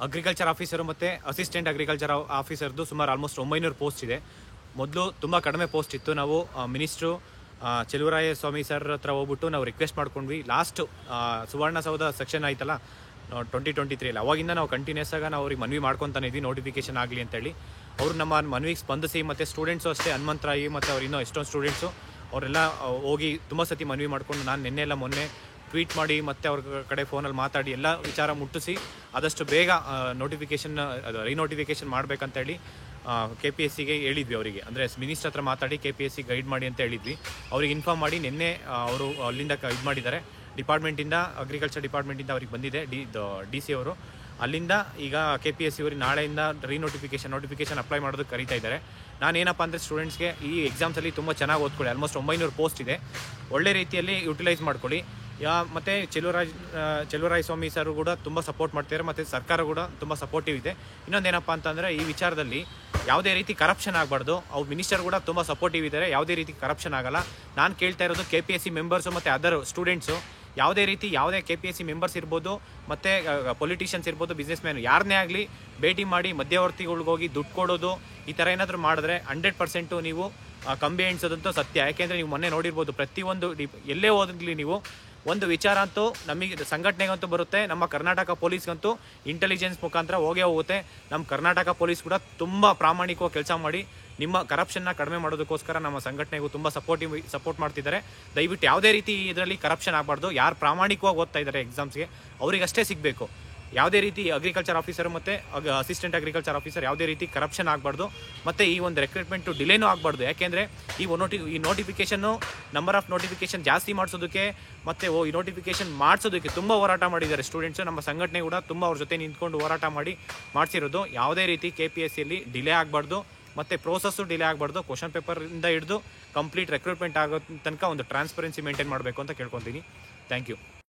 Agriculture officer ಮತ್ತು assistant agriculture ಆಫೀಸರ್ದು ಸುಮಾರು almost 900 post ಇದೆ. ಮೊದಲು ತುಂಬ ಕಡಿಮೆ ಪೋಸ್ಟ್ ಇತ್ತು. ನಾವು ಮಿನಿಸ್ಟ್ರು ಚೆಲುವರಾಯಸ್ವಾಮಿ ಸರ್ ಹತ್ರ ಹೋಗ್ಬಿಟ್ಟು ನಾವು ರಿಕ್ವೆಸ್ಟ್ ಮಾಡ್ಕೊಂಡ್ವಿ. ಲಾಸ್ಟ್ ಸುವರ್ಣಸೌಧ ಸೆಕ್ಷನ್ ಆಯ್ತಲ್ಲ 2023 ಅವಾಗಿಂದ ನಾವು ಕಂಟಿನ್ಯೂಸ್ ಆಗಿ ನಾವು ಅವ್ರಿಗೆ ಮನವಿ ಮಾಡ್ಕೊತಾನೆ ಇದ್ವಿ, ನೋಟಿಫಿಕೇಶನ್ ಆಗಲಿ ಅಂತೇಳಿ. ಅವರು ನಮ್ಮ ಮನವಿಗೆ ಸ್ಪಂದಿಸಿ, ಮತ್ತು ಸ್ಟೂಡೆಂಟ್ಸು ಅಷ್ಟೇ, ಹನುಮಂತರಾಯಿ ಮತ್ತು ಅವ್ರು ಇನ್ನೂ ಎಷ್ಟೊಂದು ಸ್ಟೂಡೆಂಟ್ಸು ಅವರೆಲ್ಲ ಹೋಗಿ ತುಂಬ ಸತಿ ಮನವಿ ಮಾಡ್ಕೊಂಡು, ನಾನು ಮೊನ್ನೆ ಟ್ವೀಟ್ ಮಾಡಿ ಮತ್ತು ಅವ್ರ ಕಡೆ ಫೋನಲ್ಲಿ ಮಾತಾಡಿ ಎಲ್ಲ ವಿಚಾರ ಮುಟ್ಟಿಸಿ ಆದಷ್ಟು ಬೇಗ ನೋಟಿಫಿಕೇಷನ್ ರಿನೋಟಿಫಿಕೇಷನ್ ಮಾಡಬೇಕಂತೇಳಿ KPSCಗೆ ಹೇಳಿದ್ವಿ. ಅವರಿಗೆ ಅಂದರೆ ಮಿನಿಸ್ಟರ್ ಹತ್ರ ಮಾತಾಡಿ KPSC ಗೈಡ್ ಮಾಡಿ ಅಂತ ಹೇಳಿದ್ವಿ. ಅವ್ರಿಗೆ ಇನ್ಫಾರ್ಮ್ ಮಾಡಿ ನಿನ್ನೆ ಅವರು ಅಲ್ಲಿಂದ ಇದು ಮಾಡಿದ್ದಾರೆ. ಡಿಪಾರ್ಟ್ಮೆಂಟಿಂದ, ಅಗ್ರಿಕಲ್ಚರ್ ಡಿಪಾರ್ಟ್ಮೆಂಟಿಂದ ಅವ್ರಿಗೆ ಬಂದಿದೆ DC ಅವರು. ಅಲ್ಲಿಂದ ಈಗ KPSC ಅವ್ರಿಗೆ ನಾಳೆಯಿಂದ ನೋಟಿಫಿಕೇಶನ್ ಅಪ್ಲೈ ಮಾಡೋದಕ್ಕೆ ಕರೀತಾ ಇದ್ದಾರೆ. ನಾನೇನಪ್ಪ ಅಂದರೆ ಸ್ಟೂಡೆಂಟ್ಸ್ಗೆ ಈ ಎಕ್ಸಾಮ್ಸಲ್ಲಿ ತುಂಬ ಚೆನ್ನಾಗಿ ಓದ್ಕೊಳ್ಳಿ. ಆಲ್ಮೋಸ್ಟ್ 900 ಪೋಸ್ಟ್ ಇದೆ, ಒಳ್ಳೆ ರೀತಿಯಲ್ಲಿ ಯುಟಿಲೈಸ್ ಮಾಡ್ಕೊಳ್ಳಿ. ಮತ್ತು ಚೆಲುವರಾಯಸ್ವಾಮಿ ಸರ್ ಕೂಡ ತುಂಬ ಸಪೋರ್ಟ್ ಮಾಡ್ತಿದ್ದಾರೆ, ಮತ್ತು ಸರ್ಕಾರ ಕೂಡ ತುಂಬ ಸಪೋರ್ಟಿವ್ ಇದೆ. ಇನ್ನೊಂದೇನಪ್ಪ ಅಂತಂದರೆ ಈ ವಿಚಾರದಲ್ಲಿ ಯಾವುದೇ ರೀತಿ ಕರಪ್ಷನ್ ಆಗಬಾರ್ದು. ಅವ್ರು ಮಿನಿಸ್ಟರ್ ಕೂಡ ತುಂಬ ಸಪೋರ್ಟಿವ್ ಇದ್ದಾರೆ, ಯಾವುದೇ ರೀತಿ ಕರಪ್ಷನ್ ಆಗಲ್ಲ. ನಾನು ಕೇಳ್ತಾ ಇರೋದು KPSC ಮೆಂಬರ್ಸು ಮತ್ತು ಅದರ್ ಸ್ಟೂಡೆಂಟ್ಸು ಯಾವುದೇ KPSC ಮೆಂಬರ್ಸ್ ಇರ್ಬೋದು, ಮತ್ತು ಪೊಲಿಟಿಷಿಯನ್ಸ್ ಇರ್ಬೋದು, ಬಿಸ್ನೆಸ್ ಮ್ಯಾನ್ ಯಾರನ್ನೇ ಆಗಲಿ ಭೇಟಿ ಮಾಡಿ ಮಧ್ಯವರ್ತಿಗಳಿಗೋಗಿ ದುಡ್ಡು ಕೊಡೋದು ಈ ಥರ ಏನಾದರೂ ಮಾಡಿದ್ರೆ 100% ನೀವು ಕಂಬಿ ಎಣಿಸೋದಂತೂ ಸತ್ಯ. ಯಾಕೆಂದರೆ ನೀವು ಮೊನ್ನೆ ನೋಡಿರ್ಬೋದು, ಪ್ರತಿಯೊಂದು ಎಲ್ಲೇ ಹೋದ್ಲಿ ನೀವು ಒಂದು ವಿಚಾರ ಅಂತೂ ನಮಗೆ ಸಂಘಟನೆಗಂತೂ ಬರುತ್ತೆ. ನಮ್ಮ ಕರ್ನಾಟಕ ಪೊಲೀಸ್ಗಂತೂ ಇಂಟೆಲಿಜೆನ್ಸ್ ಮುಖಾಂತರ ಹೋಗುತ್ತೆ. ನಮ್ಮ ಕರ್ನಾಟಕ ಪೊಲೀಸ್ ಕೂಡ ತುಂಬ ಪ್ರಾಮಾಣಿಕವಾಗಿ ಕೆಲಸ ಮಾಡಿ ನಿಮ್ಮ ಕರಪ್ಷನ್ನ ಕಡಿಮೆ ಮಾಡೋದಕ್ಕೋಸ್ಕರ ನಮ್ಮ ಸಂಘಟನೆಗೂ ತುಂಬ ಸಪೋರ್ಟ್ ಮಾಡ್ತಿದ್ದಾರೆ. ದಯವಿಟ್ಟು ಯಾವುದೇ ರೀತಿ ಇದರಲ್ಲಿ ಕರಪ್ಷನ್ ಆಗಬಾರ್ದು. ಯಾರು ಪ್ರಾಮಾಣಿಕವಾಗಿ ಓದ್ತಾ ಇದ್ದಾರೆ ಎಕ್ಸಾಮ್ಸ್ಗೆ ಅವರಿಗಷ್ಟೇ ಸಿಗಬೇಕು. ಯಾವುದೇ ರೀತಿ ಅಗ್ರಿಕಲ್ಚರ್ ಆಫೀಸರ್ ಮತ್ತು ಅಸಿಸ್ಟೆಂಟ್ ಅಗ್ರಿಕಲ್ಚರ್ ಆಫೀಸರ್ ಯಾವುದೇ ರೀತಿ ಕರಪ್ಷನ್ ಆಗಬಾರ್ದು. ಮತ್ತು ಈ ಒಂದು ರೆಕ್ರೂಟ್ಮೆಂಟು ಡಿಲೇನೂ ಆಗಬಾರ್ದು. ಯಾಕೆಂದರೆ ಈ ನೋಟಿಫಿಕೇಷನ್ನು ನಂಬರ್ ಆಫ್ ನೋಟಿಫಿಕೇಷನ್ ಜಾಸ್ತಿ ಮಾಡಿಸೋದಕ್ಕೆ ಮತ್ತು ಈ ನೋಟಿಫಿಕೇಷನ್ ಮಾಡಿಸೋದಕ್ಕೆ ತುಂಬ ಹೋರಾಟ ಮಾಡಿದ್ದಾರೆ ಸ್ಟೂಡೆಂಟ್ಸು. ನಮ್ಮ ಸಂಘಟನೆ ಕೂಡ ತುಂಬ ಅವ್ರ ಜೊತೆ ನಿಂತ್ಕೊಂಡು ಹೋರಾಟ ಮಾಡಿಸಿರೋದು. ಯಾವುದೇ ರೀತಿ KPSCಯಲ್ಲಿ ಡಿಲೇ ಆಗಬಾರ್ದು, ಮತ್ತು ಪ್ರೋಸೆಸ್ಸು ಡಿಲೇ ಆಗಬಾರ್ದು. ಕ್ವಶನ್ ಪೇಪರಿಂದ ಹಿಡಿದು ಕಂಪ್ಲೀಟ್ ರೆಕ್ರೂಟ್ಮೆಂಟ್ ಆಗೋ ತನಕ ಒಂದು ಟ್ರಾನ್ಸ್ಪರೆನ್ಸಿ ಮೇಂಟೈನ್ ಮಾಡಬೇಕು ಅಂತ ಕೇಳ್ಕೊತೀನಿ. Thank you.